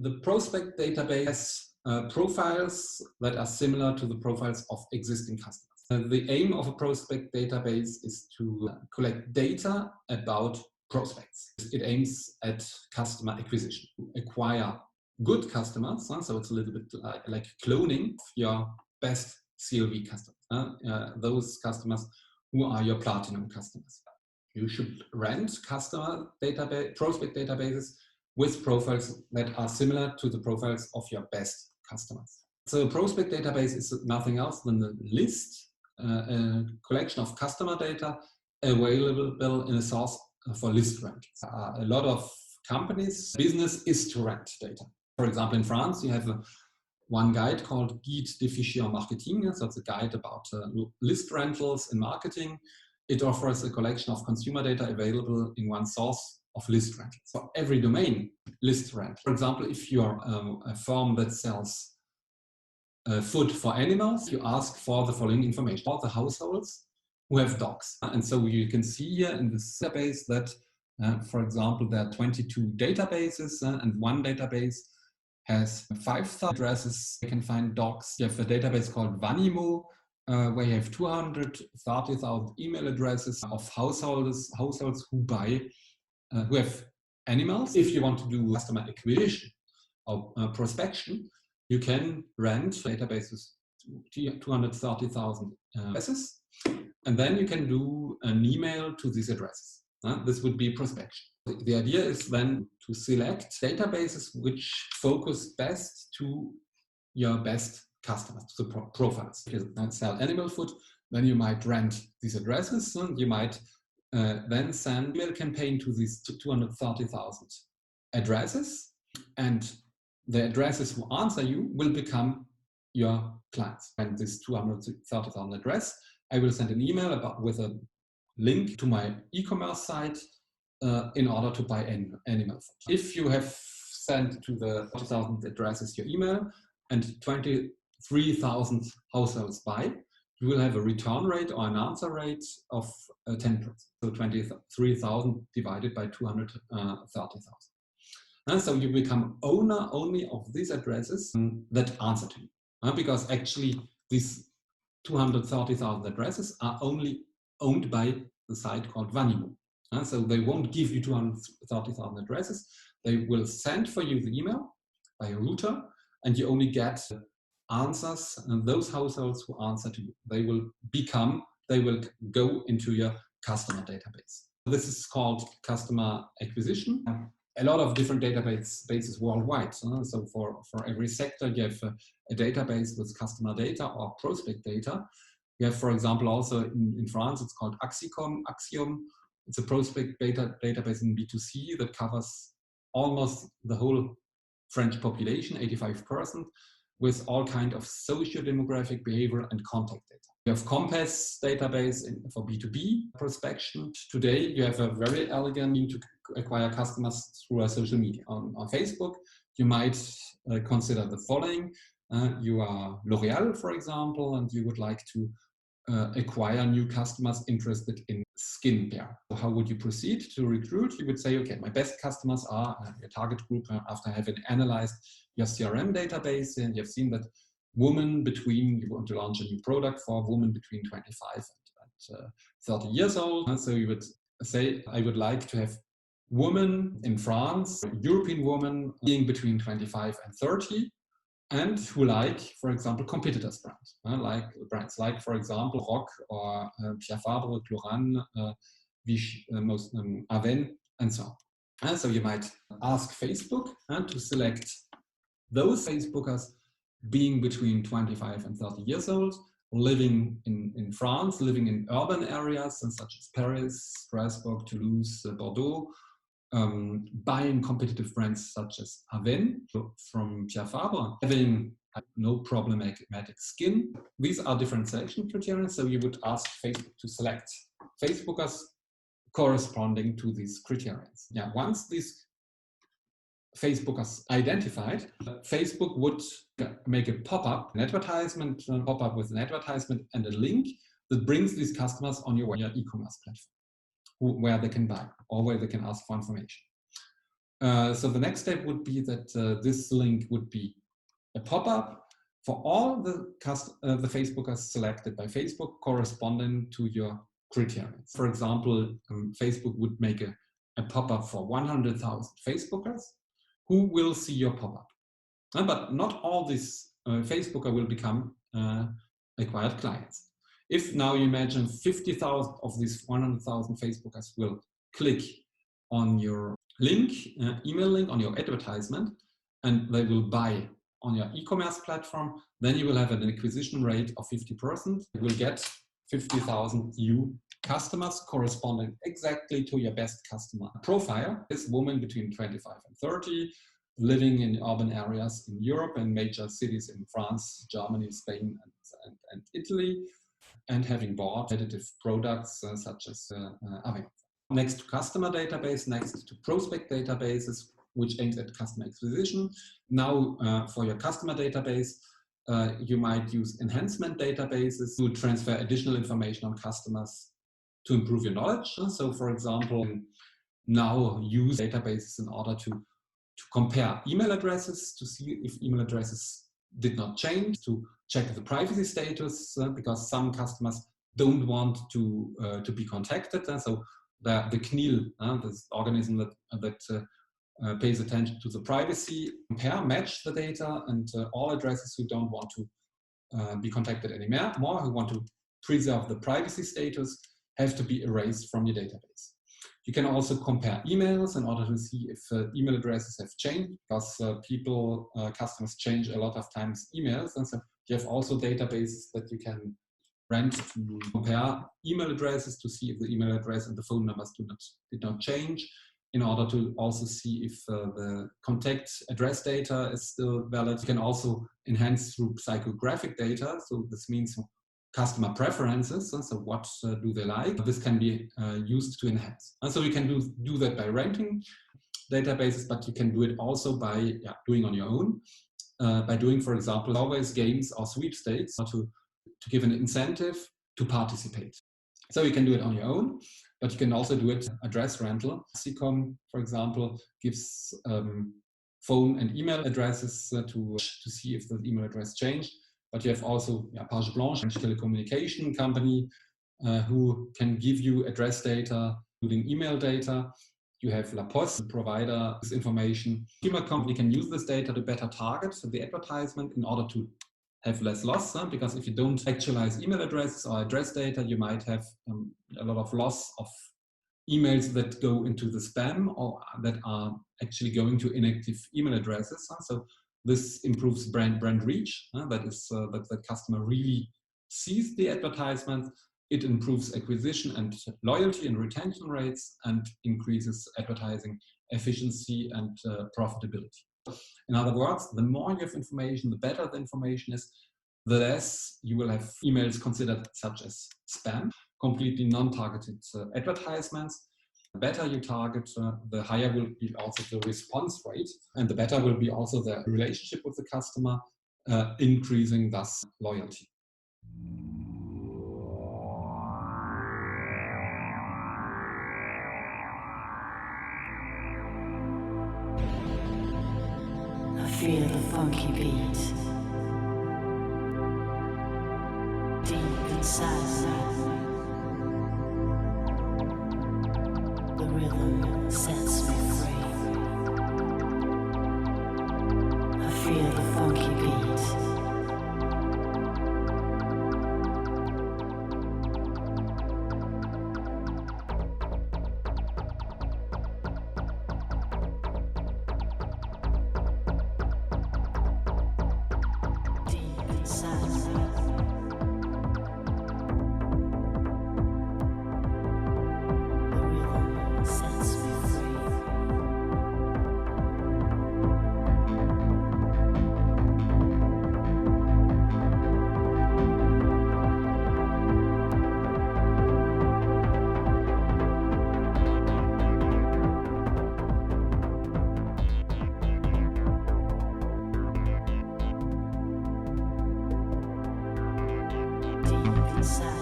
The prospect database has profiles that are similar to the profiles of existing customers. The aim of a prospect database is to collect data about prospects. It aims at customer acquisition, to acquire good customers. So it's a little bit like cloning of your best CLV customers, those customers who are your platinum customers. You should rent prospect databases with profiles that are similar to the profiles of your best customers. So a prospect database is nothing else than a list, a collection of customer data available in a source for list rent. A lot of companies' business is to rent data. For example, in France, you have one guide called Guide des fichiers marketing. So it's a guide about list rentals in marketing. It offers a collection of consumer data available in one source of list rentals. For every domain, list rent. For example, if you're a firm that sells food for animals, you ask for the following information about the households who have dogs. And so you can see here in this database that, for example, there are 22 databases, and one database has 5,000 addresses. You can find dogs. You have a database called Vanimo, where you have 230,000 email addresses of households who have animals. If you want to do customer acquisition or prospection, you can rent databases 230,000 addresses, and then you can do an email to these addresses. This would be prospection. The idea is then to select databases which focus best to your best customers, to the profiles. If you sell animal food, then you might rent these addresses, and you might then send email campaign to these 230,000 addresses, and the addresses who answer you will become your clients. And this 230,000 address, I will send an email with a link to my e-commerce site in order to buy animal food. If you have sent to the 40,000 addresses your email and 23,000 households buy, you will have a return rate or an answer rate of 10%. So 23,000 divided by 230,000. And so you become owner only of these addresses that answer to you. Because actually these 230,000 addresses are only owned by the site called Vanimo. So they won't give you 230,000 addresses. They will send for you the email by a router, and you only get answers, and those households who answer to you, they will go into your customer database. This is called customer acquisition. A lot of different databases worldwide. So for every sector, you have a database with customer data or prospect data. You have, for example, also in France, it's called Axiom. It's a prospect database in B2C that covers almost the whole French population, 85%, with all kinds of socio-demographic, behavior, and contact data. You have Compass database for B2B prospection. Today, you have a very elegant means to acquire customers through a social media. On Facebook, you might consider the following. You are L'Oréal, for example, and you would like to acquire new customers interested in skincare. So how would you proceed to recruit? You would say, okay, my best customers are your target group. After having analyzed your CRM database, and you've seen that you want to launch a new product for women between 25 and 30 years old. So you would say, I would like to have women in France, European women being between 25 and 30, and who like, for example, competitors brands, like for example, Rock or Pierre Fabre, Cloran, Aven, and so on. So you might ask Facebook to select those Facebookers being between 25 and 30 years old, living in France, living in urban areas such as Paris, Strasbourg, Toulouse, Bordeaux, buying competitive brands such as Aven from Pierre Fabre, having no problematic skin. These are different selection criteria, so you would ask Facebook to select Facebookers corresponding to these criteria. Once these Facebookers identified, Facebook would make a pop-up, an advertisement, pop-up with an advertisement and a link that brings these customers on your e-commerce platform, where they can buy or where they can ask for information. So the next step would be that this link would be a pop-up for all the Facebookers selected by Facebook corresponding to your criteria. For example, Facebook would make a pop-up for 100,000 Facebookers who will see your pop-up. But not all these Facebooker will become acquired clients. If now you imagine 50,000 of these 100,000 Facebookers will click on your link, email link on your advertisement, and they will buy on your e-commerce platform, then you will have an acquisition rate of 50%. You will get 50,000 new customers corresponding exactly to your best customer profile. This woman between 25 and 30, living in urban areas in Europe and major cities in France, Germany, Spain, and Italy, and having bought competitive products such as Avignon. Next to customer database, next to prospect databases, which aims at customer acquisition. Now for your customer database, you might use enhancement databases to transfer additional information on customers to improve your knowledge. So for example, now use databases in order to compare email addresses to see if email addresses did not change, to check the privacy status, because some customers don't want to be contacted. So the CNIL, this organism that pays attention to the privacy, compare, match the data, and all addresses who don't want to be contacted anymore, who want to preserve the privacy status, have to be erased from your database. You can also compare emails in order to see if email addresses have changed, because customers change a lot of times emails, and so you have also databases that you can rent to compare email addresses to see if the email address and the phone numbers did not change, in order to also see if the contact address data is still valid. You can also enhance through psychographic data, so this means customer preferences, and so what do they like. This can be used to enhance. And so you can do that by renting databases, but you can do it also by doing on your own, by doing, for example, always games or sweepstakes to give an incentive to participate. So you can do it on your own, but you can also do it address rental. CCOM, for example, gives phone and email addresses to see if the email address changed. But you have also Page Blanche, a telecommunication company, who can give you address data, including email data. You have La Poste, the provider, this information. Consumer company can use this data to better target the advertisement in order to have less loss, because if you don't actualize email addresses or address data, you might have a lot of loss of emails that go into the spam or that are actually going to inactive email addresses. So this improves brand reach. That the customer really sees the advertisement. It improves acquisition and loyalty and retention rates, and increases advertising efficiency and profitability. In other words, the more you have information, the better the information is, the less you will have emails considered such as spam, completely non-targeted advertisements. The better you target, the higher will be also the response rate, and the better will be also the relationship with the customer, increasing thus loyalty. Feel the funky beat deep inside me. The rhythm sets me free. I feel the funky beat. Inside.